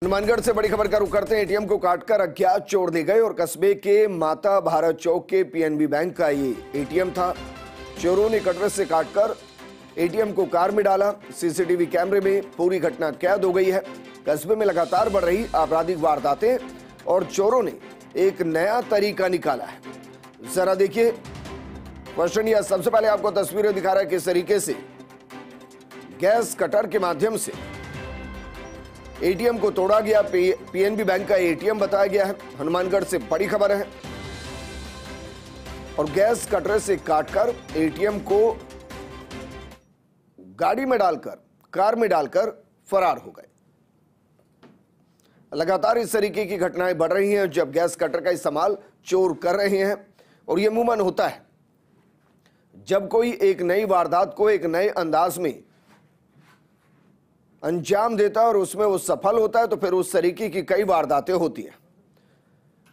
हनुमानगढ़ से बड़ी खबर का रुख करते हैं। एटीएम को काटकर अज्ञात चोर ले गए और कस्बे के माता भारत चौक के पीएनबी बैंक का ये एटीएम था। चोरों ने कटरे से काटकर एटीएम को कार में डाला। सीसीटीवी कैमरे में पूरी घटना कैद हो गई है। कस्बे में लगातार बढ़ रही आपराधिक वारदातें और चोरों ने एक नया तरीका निकाला है। जरा देखिए क्वेश्चन, यह सबसे पहले आपको तस्वीरें दिखा रहा है किस तरीके से गैस कटर के माध्यम से एटीएम को तोड़ा गया। पीएनबी बैंक का एटीएम बताया गया है। हनुमानगढ़ से बड़ी खबर है और गैस कटर से काटकर एटीएम को गाड़ी में डालकर, कार में डालकर फरार हो गए। लगातार इस तरीके की घटनाएं बढ़ रही हैं जब गैस कटर का इस्तेमाल चोर कर रहे हैं और यह अमूमन होता है जब कोई एक नई वारदात को एक नए अंदाज में अंजाम देता है और उसमें वो सफल होता है तो फिर उस तरीके की कई वारदातें होती हैं।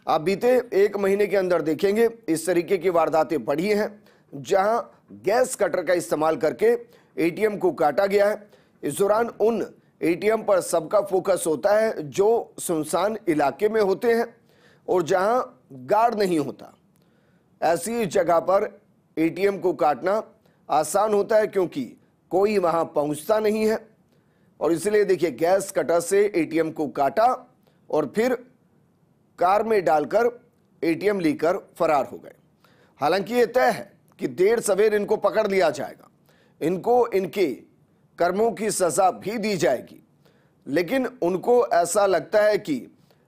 आप बीते एक महीने के अंदर देखेंगे इस तरीके की वारदातें बढ़ी हैं जहां गैस कटर का इस्तेमाल करके एटीएम को काटा गया है। इस दौरान उन एटीएम पर सबका फोकस होता है जो सुनसान इलाके में होते हैं और जहां गार्ड नहीं होता। ऐसी जगह पर एटीएम को काटना आसान होता है क्योंकि कोई वहां पहुंचता नहीं है और इसलिए देखिए गैस कटर से एटीएम को काटा और फिर कार में डालकर एटीएम लेकर फरार हो गए। हालांकि यह तय है कि देर सवेर इनको पकड़ लिया जाएगा, इनको इनके कर्मों की सजा भी दी जाएगी, लेकिन उनको ऐसा लगता है कि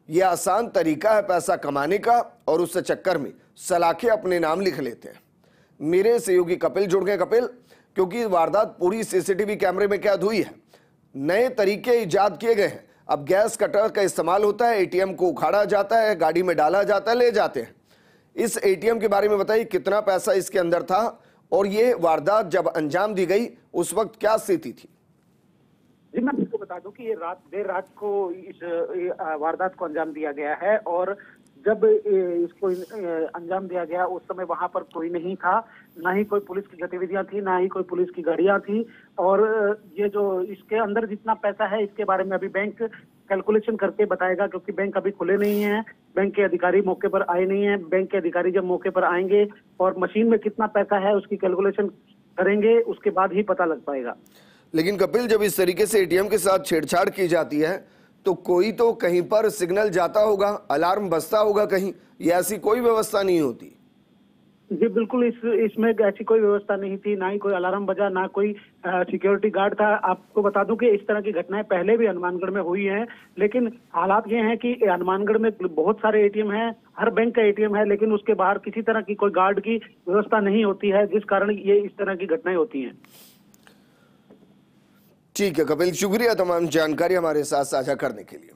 यह आसान तरीका है पैसा कमाने का और उस चक्कर में सलाखें अपने नाम लिख लेते हैं। मेरे सहयोगी कपिल जुड़ गए। कपिल, क्योंकि वारदात पूरी सीसीटीवी कैमरे में कैद हुई है, नए तरीके इजाद किए गए हैं। अब गैस कटर का इस्तेमाल होता है, एटीएम को उखाड़ा जाता है, गाड़ी में डाला जाता है, ले जाते हैं। इस एटीएम के बारे में बताइए, कितना पैसा इसके अंदर था और ये वारदात जब अंजाम दी गई उस वक्त क्या स्थिति थी? जी, मैं आपको बता दूं कि ये देर रात को इस वारदात को अंजाम दिया गया है और जब इसको अंजाम दिया गया उस समय वहां पर कोई नहीं था, ना ही कोई पुलिस की गतिविधियां थी, ना ही कोई पुलिस की गाड़ियां थी। और ये जो इसके अंदर जितना पैसा है इसके बारे में अभी बैंक कैलकुलेशन करके बताएगा, क्योंकि बैंक अभी खुले नहीं है, बैंक के अधिकारी मौके पर आए नहीं है। बैंक के अधिकारी जब मौके पर आएंगे और मशीन में कितना पैसा है उसकी कैलकुलेशन करेंगे, उसके बाद ही पता लग पाएगा। लेकिन कपिल, जब इस तरीके से एटीएम के साथ छेड़छाड़ की जाती है तो कोई तो कहीं पर सिग्नल जाता होगा, अलार्म बजता होगा कहीं, या ऐसी कोई व्यवस्था नहीं होती? जी बिल्कुल, इसमें ऐसी कोई व्यवस्था नहीं थी, ना ही कोई अलार्म बजा, ना कोई सिक्योरिटी गार्ड था। आपको बता दूं कि इस तरह की घटनाएं पहले भी हनुमानगढ़ में हुई हैं, लेकिन हालात ये हैं कि हनुमानगढ़ में बहुत सारे एटीएम हैं, हर बैंक का एटीएम है, लेकिन उसके बाहर किसी तरह की कोई गार्ड की व्यवस्था नहीं होती है, जिस कारण ये इस तरह की घटनाएं होती हैं। ठीक है कपिल, शुक्रिया तमाम जानकारी हमारे साथ साझा करने के लिए।